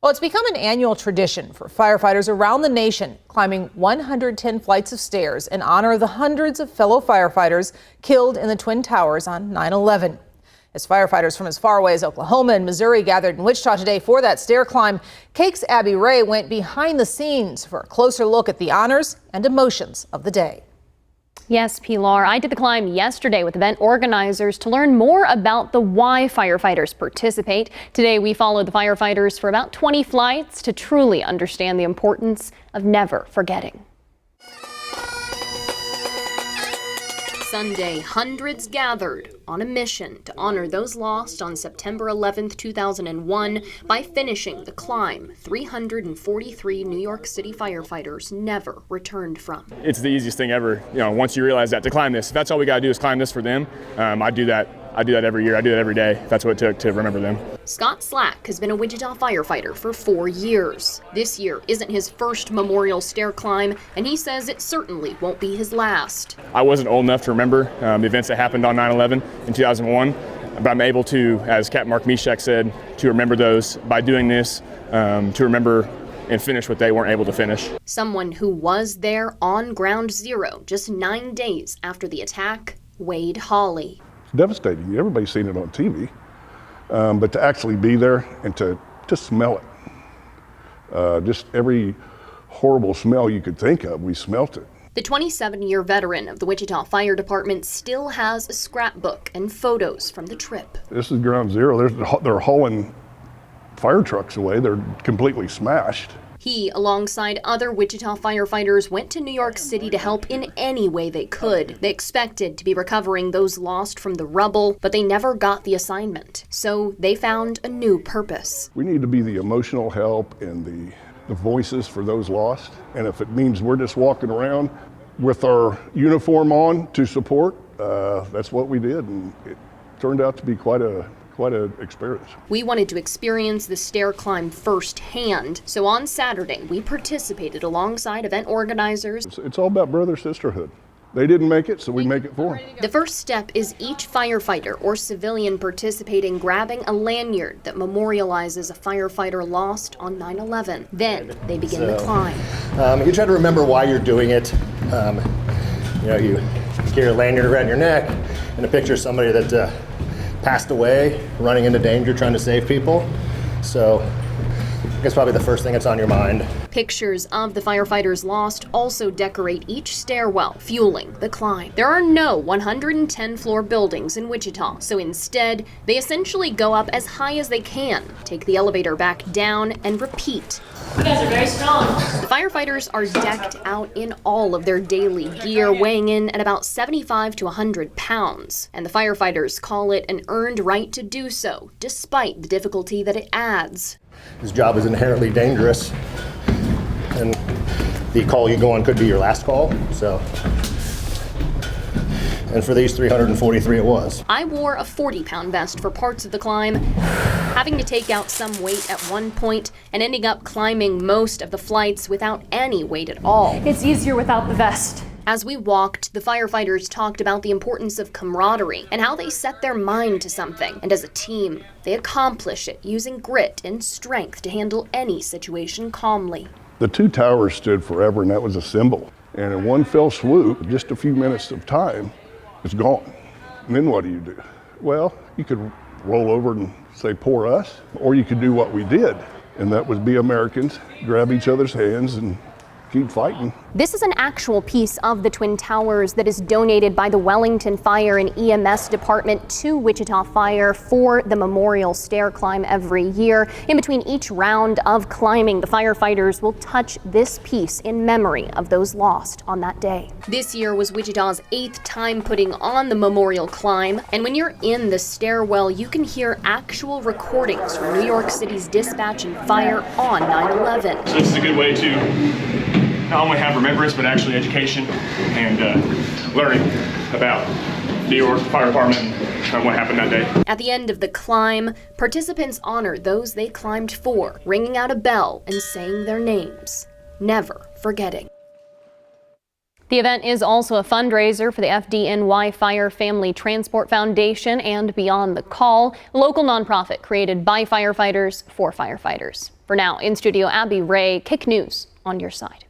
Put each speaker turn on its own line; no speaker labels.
Well, it's become an annual tradition for firefighters around the nation, climbing 110 flights of stairs in honor of the hundreds of fellow firefighters killed in the Twin Towers on 9/11. As firefighters from as far away as Oklahoma and Missouri gathered in Wichita today for that stair climb, Cake's Abby Ray went behind the scenes for a closer look at the honors and emotions of the day.
Yes, Pilar, I did the climb yesterday with event organizers to learn more about the why firefighters participate. Today, we followed the firefighters for about 20 flights to truly understand the importance of never forgetting. Sunday, hundreds gathered on a mission to honor those lost on September 11th, 2001 by finishing the climb 343 New York City firefighters never returned from.
It's the easiest thing ever, once you realize that, to climb this. If that's all we gotta do is climb this for them, I do that every year. I do that every day. That's what it took to remember them.
Scott Slack has been a Wichita firefighter for 4 years. This year isn't his first Memorial Stair Climb, and he says it certainly won't be his last.
I wasn't old enough to remember the events that happened on 9/11 in 2001, but I'm able to, as Captain Mark Mishak said, to remember those by doing this, to remember and finish what they weren't able to finish.
Someone who was there on ground zero just 9 days after the attack, Wade Hawley.
Devastating. Everybody's seen it on TV, but to actually be there and to smell it, just every horrible smell you could think of, we smelt it.
The 27-year veteran of the Wichita Fire Department still has a scrapbook and photos from the trip.
This is ground zero. They're hauling fire trucks away. They're completely smashed.
He, alongside other Wichita firefighters, went to New York City to help in any way they could. They expected to be recovering those lost from the rubble, but they never got the assignment. So they found a new purpose.
We need to be the emotional help and the voices for those lost. And if it means we're just walking around with our uniform on to support, that's what we did. And it turned out to be quite an experience.
We wanted to experience the stair climb firsthand, so on Saturday we participated alongside event organizers.
It's all about brother sisterhood. They didn't make it, so we make it for them.
The first step is each firefighter or civilian participating grabbing a lanyard that memorializes a firefighter lost on 9/11. Then they begin the climb.
You try to remember why you're doing it. You carry a lanyard around your neck and a picture of somebody that passed away, running into danger, trying to save people. So I guess probably the first thing that's on your mind.
Pictures of the firefighters lost also decorate each stairwell, fueling the climb. There are no 110-floor buildings in Wichita, so instead, they essentially go up as high as they can, take the elevator back down, and repeat.
You guys are very strong.
The firefighters are decked out in all of their daily gear, weighing in at about 75 to 100 pounds. And the firefighters call it an earned right to do so, despite the difficulty that it adds.
This job is inherently dangerous, and the call you go on could be your last call, so. And for these 343 it was.
I wore a 40-pound vest for parts of the climb, having to take out some weight at one point and ending up climbing most of the flights without any weight at all.
It's easier without the vest.
As we walked, the firefighters talked about the importance of camaraderie and how they set their mind to something. And as a team, they accomplish it using grit and strength to handle any situation calmly.
The two towers stood forever, and that was a symbol. And in one fell swoop, just a few minutes of time, it's gone. And then what do? Well, you could roll over and say, poor us, or you could do what we did, and that was be Americans, grab each other's hands and keep fighting.
This is an actual piece of the Twin Towers that is donated by the Wellington Fire and EMS Department to Wichita Fire for the Memorial Stair Climb every year. In between each round of climbing, the firefighters will touch this piece in memory of those lost on that day. This year was Wichita's 8th time putting on the Memorial Climb, and when you're in the stairwell, you can hear actual recordings from New York City's dispatch and fire on 9/11.
So this is a good way to not only have remembrance, but actually education and learning about New York Fire Department and what happened that day.
At the end of the climb, participants honor those they climbed for, ringing out a bell and saying their names, never forgetting. The event is also a fundraiser for the FDNY Fire Family Transport Foundation and Beyond the Call, a local nonprofit created by firefighters for firefighters. For now, in studio, Abby Ray, Kick News on your side.